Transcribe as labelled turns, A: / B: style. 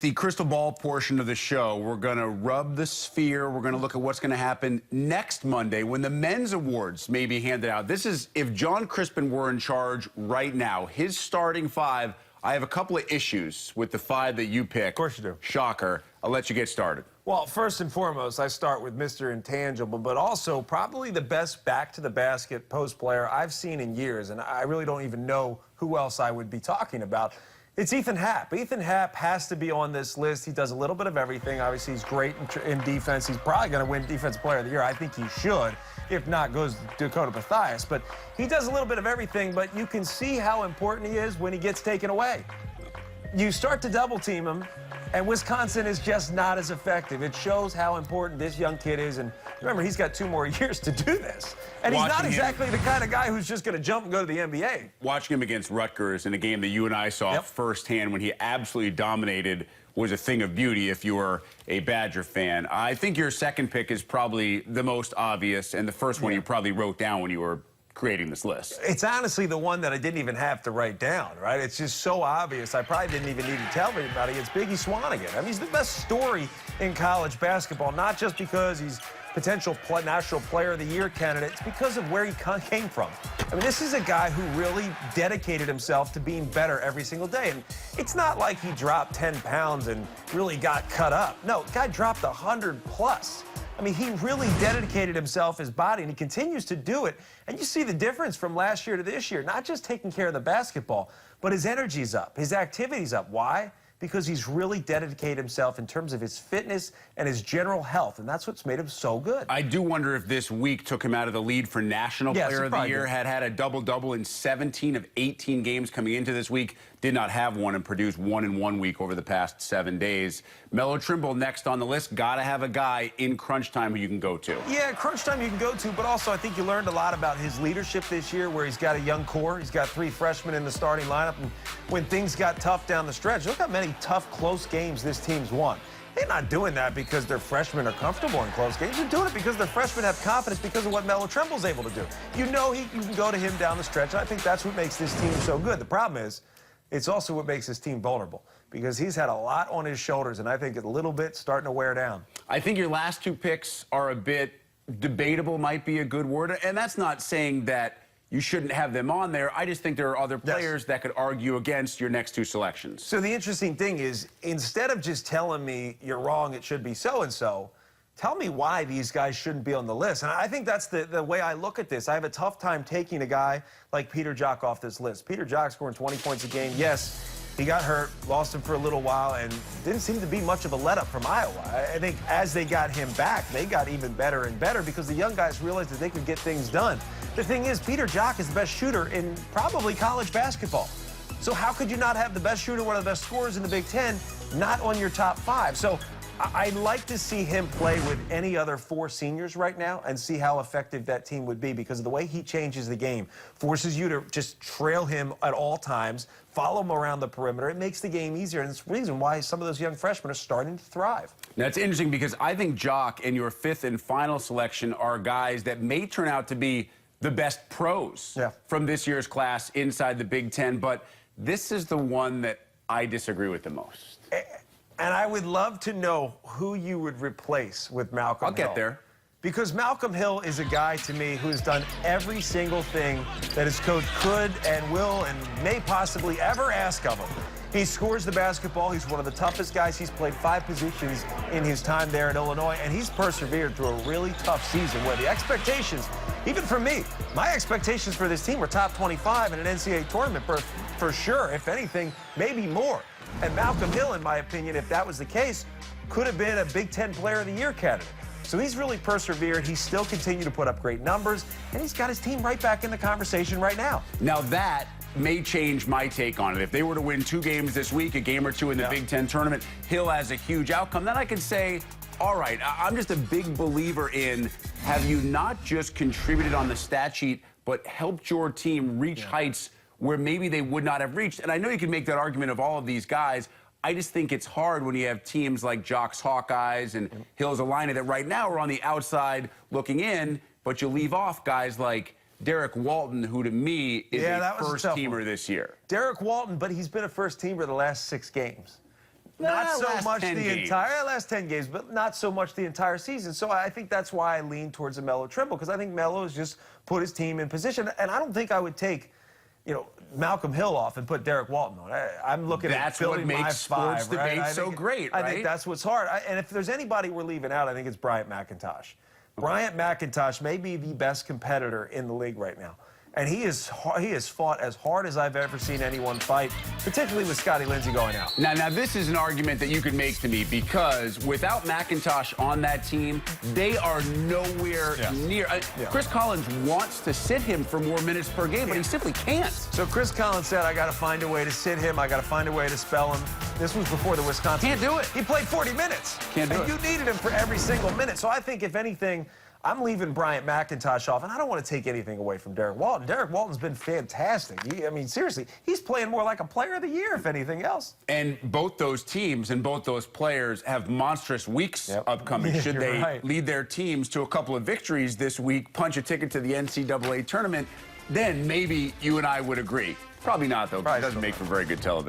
A: The crystal ball portion of the show, we're going to rub the sphere. We're going to look at what's going to happen next Monday when the men's awards may be handed out. This is if Jon Crispin were in charge right now. His starting five, I have a couple of issues with the five that you pick.
B: Of course you do.
A: Shocker. I'll let you get started.
B: Well, first and foremost, I start with Mr. Intangible, but also probably the best back-to-the-basket post player I've seen in years, and I really don't even know who else I would be talking about. It's Ethan Happ. Ethan Happ has to be on this list. He does a little bit of everything. Obviously, he's great in defense. He's probably going to win Defensive Player of the Year. I think he should. If not, goes Dakota Mathias. But he does a little bit of everything, but you can see how important he is when he gets taken away. You start to double-team him, and Wisconsin is just not as effective. It shows how important this young kid is. And remember, he's got 2 more years to do this. And he's not exactly the kind of guy who's just going to jump and go to the NBA.
A: Watching him against Rutgers in a game that you and I saw firsthand when he absolutely dominated was a thing of beauty if you were a Badger fan. I think your second pick is probably the most obvious, and the first one you probably wrote down when you were creating this list.
B: It's honestly the one that I didn't even have to write down, right? It's just so obvious. I probably didn't even need to tell everybody. It's Biggie Swanigan. I mean, he's the best story in college basketball, not just because he's potential National Player of the Year candidate. It's because of where he came from. I mean, this is a guy who really dedicated himself to being better every single day. And it's not like he dropped 10 pounds and really got cut up. No, the guy dropped 100 plus. I mean, he really dedicated himself, his body, and he continues to do it. And you see the difference from last year to this year, not just taking care of the basketball, but his energy's up, his activity's up. Why? Because he's really dedicated himself in terms of his fitness and his general health, and that's what's made him so good.
A: I do wonder if this week took him out of the lead for National Player of the Year. Had a double-double in 17 of 18 games coming into this week. Did not have one and produced 1 in 1 week over the past 7 days. Melo Trimble next on the list. Got to have a guy in crunch time who you can go to.
B: Yeah, crunch time you can go to, but also I think you learned a lot about his leadership this year where he's got a young core. He's got 3 freshmen in the starting lineup, and when things got tough down the stretch, look how many tough, close games this team's won. They're not doing that because their freshmen are comfortable in close games. They're doing it because their freshmen have confidence because of what Melo Trimble's able to do. You know you can go to him down the stretch, and I think that's what makes this team so good. The problem is, it's also what makes this team vulnerable because he's had a lot on his shoulders, and I think a little bit starting to wear down.
A: I think your last 2 picks are a bit debatable, might be a good word, and that's not saying that you shouldn't have them on there. I just think there are other players that could argue against your next 2 selections.
B: So the interesting thing is, instead of just telling me you're wrong, it should be so-and-so, tell me why these guys shouldn't be on the list. And I think that's the way I look at this. I have a tough time taking a guy like Peter Jok off this list. Peter Jok scoring 20 points a game. Yes, he got hurt, lost him for a little while, and didn't seem to be much of a let-up from Iowa. I think as they got him back, they got even better and better because the young guys realized that they could get things done. The thing is, Peter Jok is the best shooter in probably college basketball. So how could you not have the best shooter, one of the best scorers in the Big Ten, not on your top 5? So I'd like to see him play with any other 4 seniors right now and see how effective that team would be because of the way he changes the game. Forces you to just trail him at all times, follow him around the perimeter. It makes the game easier, and it's the reason why some of those young freshmen are starting to thrive.
A: Now, it's interesting because I think Jok and your 5th and final selection are guys that may turn out to be the best pros from this year's class inside the Big Ten, but this is the one that I disagree with the most.
B: And I would love to know who you would replace with Malcolm Hill.
A: I'll get there.
B: Because Malcolm Hill is a guy, to me, who has done every single thing that his coach could and will and may possibly ever ask of him. He scores the basketball. He's one of the toughest guys. He's played 5 positions in his time there at Illinois, and he's persevered through a really tough season where the expectations, even for me, my expectations for this team were top 25 in an NCAA tournament for sure. If anything, maybe more. And Malcolm Hill, in my opinion, if that was the case, could have been a Big Ten Player of the Year candidate. So he's really persevered. He's still continued to put up great numbers, and he's got his team right back in the conversation right now.
A: Now that may change my take on it. If they were to win 2 games this week, a game or 2 in the Big Ten tournament, Hill has a huge outcome. Then I can say, all right, I'm just a big believer in have you not just contributed on the stat sheet, but helped your team reach heights where maybe they would not have reached. And I know you can make that argument of all of these guys. I just think it's hard when you have teams like Jok's Hawkeyes and Hill's Illini that right now are on the outside looking in, but you leave off guys like Derek Walton, who to me is a first-teamer this year.
B: Derek Walton, but he's been a first-teamer the last 6 games. not so
A: last
B: much
A: 10
B: the
A: games.
B: entire last 10 games, but not so much the entire season. So I think that's why I lean towards a Melo Trimble, because I think Melo has just put his team in position. And I don't think I would take, Malcolm Hill off and put Derek Walton on. I'm looking at building my
A: makes sports
B: five, right?
A: debate so great, right?
B: I think that's what's hard. And if there's anybody we're leaving out, I think it's Bryant McIntosh. Bryant McIntosh may be the best competitor in the league right now. And he has fought as hard as I've ever seen anyone fight, particularly with Scotty Lindsey going out.
A: Now this is an argument that you could make to me, because without McIntosh on that team, they are nowhere near. Chris Collins wants to sit him for more minutes per game, but he simply can't.
B: So Chris Collins said, I got to find a way to sit him. I got to find a way to spell him. This was before the Wisconsin.
A: Can't do it.
B: He played 40 minutes.
A: Can't do it.
B: You needed him for every single minute. So I think, if anything, I'm leaving Bryant McIntosh off, and I don't want to take anything away from Derek Walton. Derek Walton's been fantastic. Seriously, he's playing more like a player of the year, if anything else.
A: And both those teams and both those players have monstrous weeks upcoming. Should they lead their teams to a couple of victories this week, punch a ticket to the NCAA tournament, then maybe you and I would agree. Probably not, though, because it doesn't make for very good television.